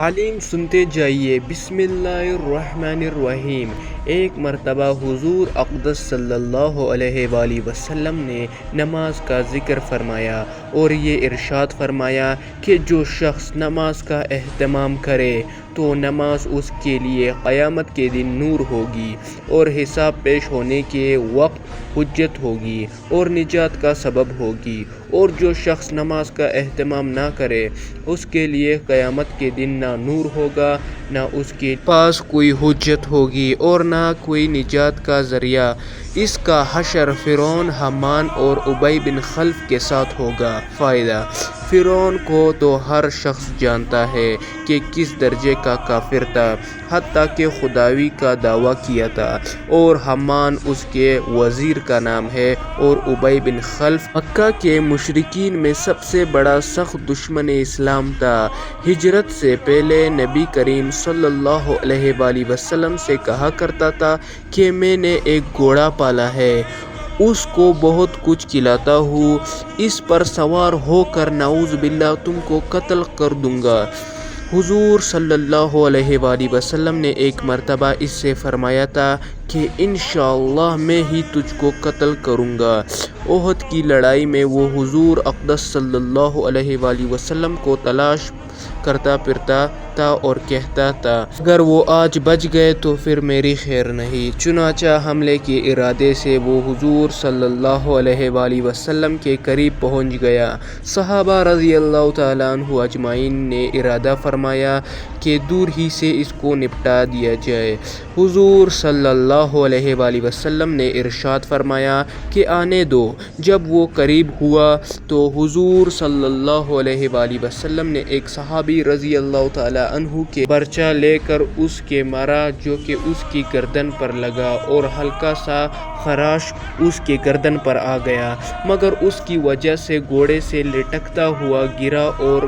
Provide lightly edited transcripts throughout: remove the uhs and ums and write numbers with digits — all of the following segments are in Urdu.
تعلیم سنتے جائیے۔ بسم اللہ الرحمن الرحیم۔ ایک مرتبہ حضور اقدس صلی اللہ علیہ وآلہ وسلم نے نماز کا ذکر فرمایا اور یہ ارشاد فرمایا کہ جو شخص نماز کا اہتمام کرے تو نماز اس کے لیے قیامت کے دن نور ہوگی اور حساب پیش ہونے کے وقت حجت ہوگی اور نجات کا سبب ہوگی، اور جو شخص نماز کا اہتمام نہ کرے اس کے لیے قیامت کے دن نہ نور ہوگا، نہ اس کے پاس کوئی حجت ہوگی اور نہ کوئی نجات کا ذریعہ۔ اس کا حشر فرعون، حامان اور ابی بن خلف کے ساتھ ہوگا۔ فائدہ: فرعون کو تو ہر شخص جانتا ہے کہ کس درجے کا کافر تھا، حتیٰ کہ خداوی کا دعویٰ کیا تھا، اور حامان اس کے وزیر کا نام ہے، اور ابی بن خلف مکہ کے مشرکین میں سب سے بڑا سخت دشمن اسلام تھا۔ ہجرت سے پہلے نبی کریم صلی اللہ علیہ وآلہ وسلم سے کہا کرتا تھا کہ میں نے ایک گھوڑا پالا ہے، اس کو بہت کچھ کھلاتا ہوں، اس پر سوار ہو کر نعوذ باللہ تم کو قتل کر دوں گا۔ حضور صلی اللہ علیہ وآلہ وسلم نے ایک مرتبہ اس سے فرمایا تھا کہ انشاءاللہ میں ہی تجھ کو قتل کروں گا۔ احد کی لڑائی میں وہ حضور اقدس صلی اللہ علیہ وآلہ وسلم کو تلاش کرتا پھرتا تھا اور کہتا تھا اگر وہ آج بچ گئے تو پھر میری خیر نہیں۔ چنانچہ حملے کے ارادے سے وہ حضور صلی اللہ علیہ وآلہ وسلم کے قریب پہنچ گیا۔ صحابہ رضی اللہ تعالیٰ عنہ اجمعین نے ارادہ فرمایا کہ دور ہی سے اس کو نپٹا دیا جائے۔ حضور صلی اللہ علیہ وآلہ وسلم نے ارشاد فرمایا کہ آنے دو۔ جب وہ قریب ہوا تو حضور صلی اللہ علیہ وآلہ وسلم نے ایک صحابی رضی اللہ تعالیٰ عنہ کے برچہ لے کر اس کے مارا، جو کہ اس کی گردن پر لگا اور ہلکا سا خراش اس کے گردن پر آ گیا، مگر اس کی وجہ سے گھوڑے سے لٹکتا ہوا گرا اور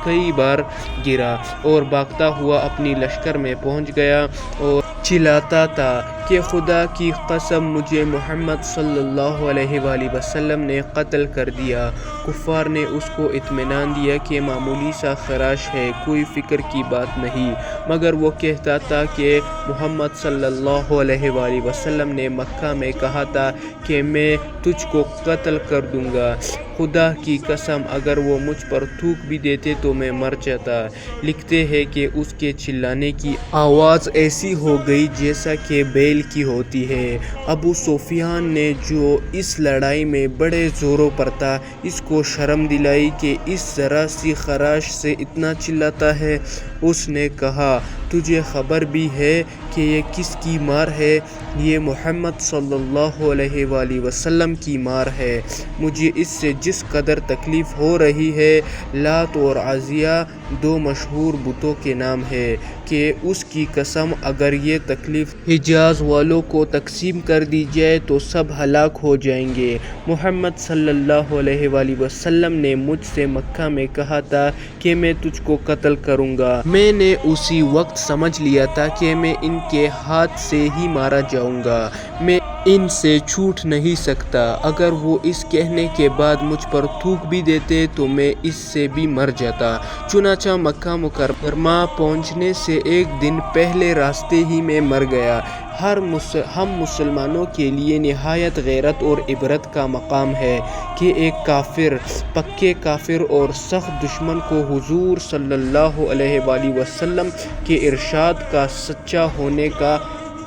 کئی بار گرا اور بھاگتا ہوا اپنی لشکر میں پہنچ گیا اور چلاتا تھا کہ خدا کی قسم مجھے محمد صلی اللہ علیہ وآلہ وسلم نے قتل کر دیا۔ کفار نے اس کو اطمینان دیا کہ معمولی سا خراش ہے، کوئی فکر کی بات نہیں، مگر وہ کہتا تھا کہ محمد صلی اللہ علیہ وآلہ وسلم نے مکہ میں کہا تھا کہ میں تجھ کو قتل کر دوں گا، خدا کی قسم اگر وہ مجھ پر تھوک بھی دیتے تو میں مر جاتا۔ لکھتے ہیں کہ اس کے چلانے کی آواز ایسی ہو گئی جیسا کہ بیل کی ہوتی ہے۔ ابو سفیان نے جو اس لڑائی میں بڑے زوروں پر تھا، اس کو شرم دلائی کہ اس ذرا سی خراش سے اتنا چلاتا ہے۔ اس نے کہا تجھے خبر بھی ہے کہ یہ کس کی مار ہے؟ یہ محمد صلی اللہ علیہ وآلہ وسلم کی مار ہے۔ مجھے اس سے جس قدر تکلیف ہو رہی ہے، لات اور عزیہ دو مشہور بتوں کے نام ہے، کہ اس کی قسم اگر یہ تکلیف حجاز والوں کو تقسیم کر دی جائے تو سب ہلاک ہو جائیں گے۔ محمد صلی اللہ علیہ وآلہ وسلم نے مجھ سے مکہ میں کہا تھا کہ میں تجھ کو قتل کروں گا۔ میں نے اسی وقت سمجھ لیا تھا کہ میں ان کے ہاتھ سے ہی مارا جاؤں گا، میں ان سے چھوٹ نہیں سکتا، اگر وہ اس کہنے کے بعد مجھ پر تھوک بھی دیتے تو میں اس سے بھی مر جاتا۔ چنانچہ مکہ مکرمہ پہنچنے سے ایک دن پہلے راستے ہی میں مر گیا۔ ہم مسلمانوں کے لیے نہایت غیرت اور عبرت کا مقام ہے کہ ایک کافر، پکے کافر اور سخت دشمن کو حضور صلی اللہ علیہ وآلہ وسلم کے ارشاد کا سچا ہونے کا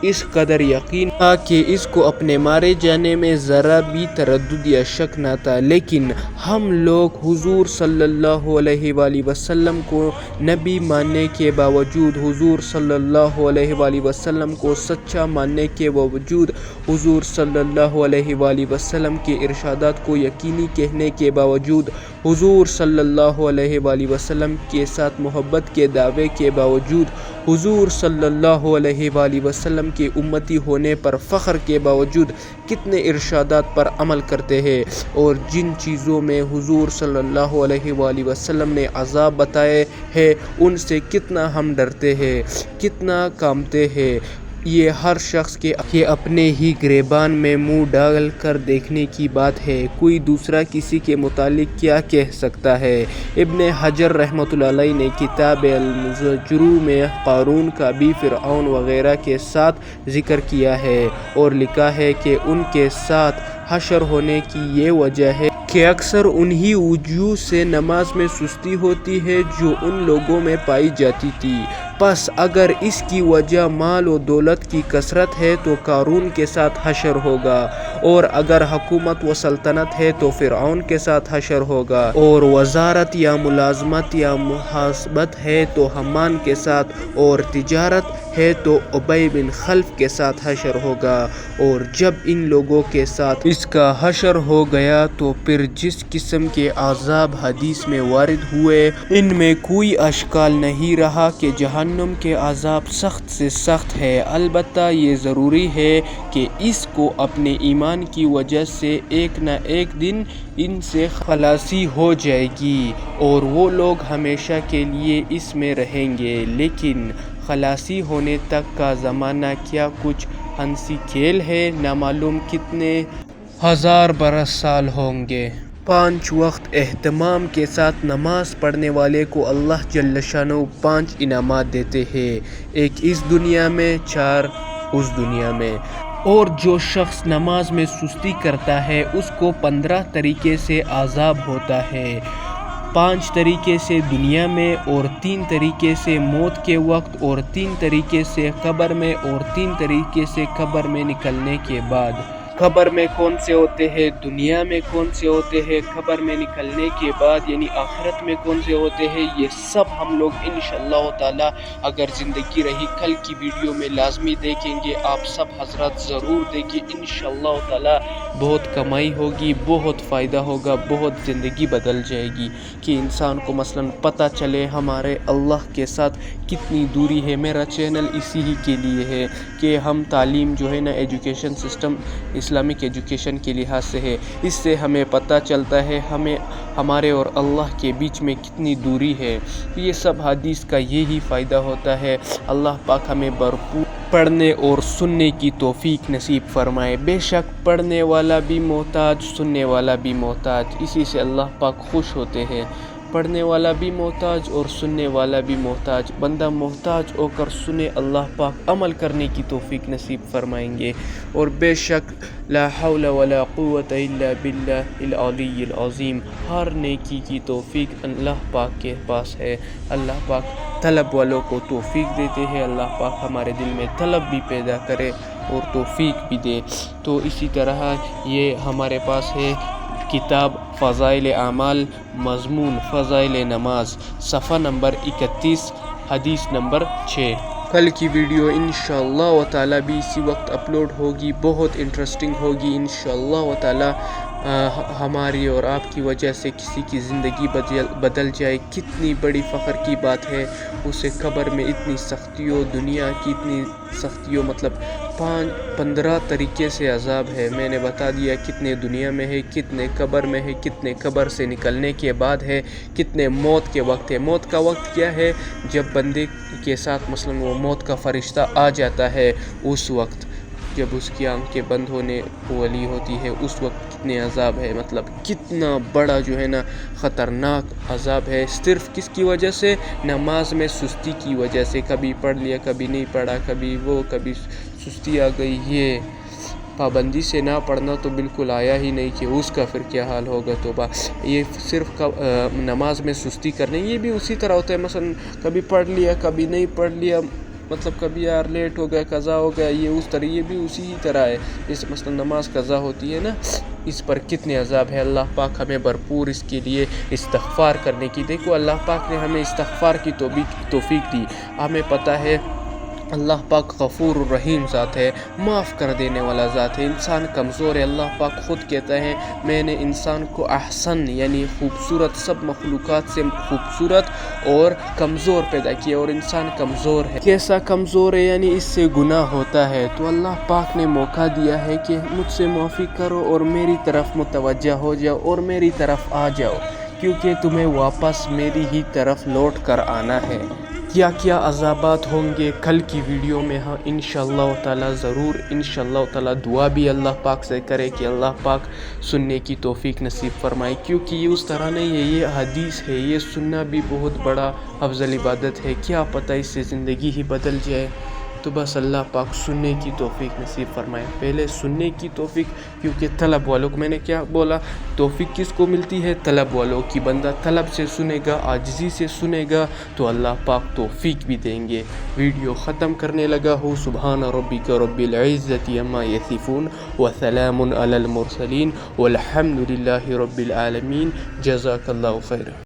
اس قدر یقین تھا کہ اس کو اپنے مارے جانے میں ذرا بھی تردد یا شک نہ تھا، لیکن ہم لوگ حضور صلی اللہ علیہ وآلہ وسلم کو نبی ماننے کے باوجود، حضور صلی اللہ علیہ وآلہ وسلم کو سچا ماننے کے باوجود، حضور صلی اللہ علیہ وآلہ وسلم کے ارشادات کو یقینی کہنے کے باوجود، حضور صلی اللہ علیہ وآلہ وسلم کے ساتھ محبت کے دعوے کے باوجود، حضور صلی اللہ علیہ وآلہ وسلم کے امتی ہونے پر فخر کے باوجود کتنے ارشادات پر عمل کرتے ہیں، اور جن چیزوں میں حضور صلی اللہ علیہ وآلہ وسلم نے عذاب بتائے ہیں ان سے کتنا ہم ڈرتے ہیں، کتنا کانپتے ہیں۔ یہ ہر شخص کے اپنے ہی گریبان میں منہ ڈال کر دیکھنے کی بات ہے، کوئی دوسرا کسی کے متعلق کیا کہہ سکتا ہے۔ ابن حجر رحمۃ اللہ علیہ نے کتاب المزجر میں قارون کا بھی فرعون وغیرہ کے ساتھ ذکر کیا ہے اور لکھا ہے کہ ان کے ساتھ حشر ہونے کی یہ وجہ ہے کہ اکثر انہی وجوہ سے نماز میں سستی ہوتی ہے جو ان لوگوں میں پائی جاتی تھی۔ پس اگر اس کی وجہ مال و دولت کی کثرت ہے تو قارون کے ساتھ حشر ہوگا، اور اگر حکومت و سلطنت ہے تو فرعون کے ساتھ حشر ہوگا، اور وزارت یا ملازمت یا محاسبت ہے تو حمان کے ساتھ، اور تجارت ہے تو ابی بن خلف کے ساتھ حشر ہوگا۔ اور جب ان لوگوں کے ساتھ اس کا حشر ہو گیا تو پھر جس قسم کے عذاب حدیث میں وارد ہوئے ان میں کوئی اشکال نہیں رہا کہ جہنم کے عذاب سخت سے سخت ہے۔ البتہ یہ ضروری ہے کہ اس کو اپنے ایمان کی وجہ سے ایک نہ ایک دن ان سے خلاصی ہو جائے گی اور وہ لوگ ہمیشہ کے لیے اس میں رہیں گے، لیکن خلاصی ہونے تک کا زمانہ کیا کچھ ہنسی کھیل ہے، نہ معلوم کتنے ہزار برس سال ہوں گے۔ 5 وقت اہتمام کے ساتھ نماز پڑھنے والے کو اللہ جل شانہ 5 انعامات دیتے ہیں، ایک اس دنیا میں، 4 اس دنیا میں۔ اور جو شخص نماز میں سستی کرتا ہے اس کو 15 طریقے سے عذاب ہوتا ہے، 5 طریقے سے دنیا میں، اور 3 طریقے سے موت کے وقت، اور 3 طریقے سے قبر میں، اور 3 طریقے سے قبر میں نکلنے کے بعد۔ قبر میں کون سے ہوتے ہیں، دنیا میں کون سے ہوتے ہیں، قبر میں نکلنے کے بعد یعنی آخرت میں کون سے ہوتے ہیں، یہ سب ہم لوگ انشاءاللہ تعالی اگر زندگی رہی کل کی ویڈیو میں لازمی دیکھیں گے۔ آپ سب حضرات ضرور دیکھیں، انشاءاللہ تعالی بہت کمائی ہوگی، بہت فائدہ ہوگا، بہت زندگی بدل جائے گی کہ انسان کو مثلاً پتہ چلے ہمارے اللہ کے ساتھ کتنی دوری ہے۔ میرا چینل اسی ہی کے لیے ہے کہ ہم تعلیم جو ہے نا ایجوکیشن سسٹم اسلامک ایجوکیشن کے لحاظ سے ہے، اس سے ہمیں پتہ چلتا ہے ہمارے اور اللہ کے بیچ میں کتنی دوری ہے۔ یہ سب حدیث کا یہی فائدہ ہوتا ہے۔ اللہ پاک ہمیں بھرپور پڑھنے اور سننے کی توفیق نصیب فرمائے۔ بے شک پڑھنے والا بھی محتاج، سننے والا بھی محتاج، اسی سے اللہ پاک خوش ہوتے ہیں۔ پڑھنے والا بھی محتاج اور سننے والا بھی محتاج، بندہ محتاج ہو کر سنے، اللہ پاک عمل کرنے کی توفیق نصیب فرمائیں گے۔ اور بے شک لا حول ولا قوت الا باللہ العلی العظیم، ہر نیکی کی توفیق اللہ پاک کے پاس ہے۔ اللہ پاک طلب والوں کو توفیق دیتے ہیں، اللہ پاک ہمارے دل میں طلب بھی پیدا کرے اور توفیق بھی دے۔ تو اسی طرح یہ ہمارے پاس ہے کتاب فضائل اعمال، مضمون فضائل نماز، صفحہ نمبر 31، حدیث نمبر 6۔ کل کی ویڈیو انشاءاللہ تعالی بھی اسی وقت اپلوڈ ہوگی، بہت انٹرسٹنگ ہوگی انشاءاللہ تعالی۔ ہماری اور آپ کی وجہ سے کسی کی زندگی بدل جائے، کتنی بڑی فخر کی بات ہے۔ اسے قبر میں اتنی سختیوں، دنیا کی اتنی سختیوں، مطلب 15 طریقے سے عذاب ہے۔ میں نے بتا دیا کتنے دنیا میں ہے، کتنے قبر میں ہے، کتنے قبر سے نکلنے کے بعد ہے، کتنے موت کے وقت ہے۔ موت کا وقت کیا ہے؟ جب بندے کے ساتھ مثلاً وہ موت کا فرشتہ آ جاتا ہے، اس وقت جب اس کی آنکھیں بند ہونے والی ہوتی ہے، اس وقت کتنے عذاب ہے، مطلب کتنا بڑا جو ہے نا خطرناک عذاب ہے، صرف کس کی وجہ سے؟ نماز میں سستی کی وجہ سے۔ کبھی پڑھ لیا، کبھی نہیں پڑھا، کبھی وہ، کبھی سستی آ گئی۔ یہ پابندی سے نہ پڑھنا تو بالکل آیا ہی نہیں کہ اس کا پھر کیا حال ہوگا۔ توبہ! یہ صرف نماز میں سستی کرنے، یہ بھی اسی طرح ہوتا ہے، مثلا کبھی پڑھ لیا، کبھی نہیں پڑھ لیا، مطلب کبھی یار لیٹ ہو گیا، قضا ہو گیا، یہ اس طرح، یہ بھی اسی ہی طرح ہے۔ جیسے مثلا نماز قضا ہوتی ہے نا، اس پر کتنے عذاب ہے۔ اللہ پاک ہمیں بھرپور اس کے لیے استغفار کرنے کی، دیکھو اللہ پاک نے ہمیں استغفار کی توفیق دی۔ ہمیں پتہ ہے اللہ پاک غفور الرحیم ذات ہے، معاف کر دینے والا ذات ہے۔ انسان کمزور ہے، اللہ پاک خود کہتا ہے میں نے انسان کو احسن یعنی خوبصورت، سب مخلوقات سے خوبصورت اور کمزور پیدا کیا، اور انسان کمزور ہے۔ کیسا کمزور ہے؟ یعنی اس سے گناہ ہوتا ہے، تو اللہ پاک نے موقع دیا ہے کہ مجھ سے معافی کرو اور میری طرف متوجہ ہو جاؤ اور میری طرف آ جاؤ، کیونکہ تمہیں واپس میری ہی طرف لوٹ کر آنا ہے۔ کیا عذابات ہوں گے کل کی ویڈیو میں ہاں انشاءاللہ تعالی ضرور انشاءاللہ تعالی دعا بھی اللہ پاک سے کرے کہ اللہ پاک سننے کی توفیق نصیب فرمائے، کیونکہ یہ اس طرح نہیں ہے، یہ حدیث ہے، یہ سننا بھی بہت بڑا افضل عبادت ہے، کیا پتہ اس سے زندگی ہی بدل جائے۔ تو بس اللہ پاک سننے کی توفیق نصیب فرمائے، پہلے سننے کی توفیق، کیونکہ طلب والوں کو میں نے کیا بولا، توفیق کس کو ملتی ہے؟ طلب والوں کی، بندہ طلب سے سنے گا، عاجزی سے سنے گا تو اللہ پاک توفیق بھی دیں گے۔ ویڈیو ختم کرنے لگا ہوں، سبحان ربک رب العزت عما یصفون وسلام علی المرسلین والحمد للہ رب العالمین، جزاک اللہ خیر۔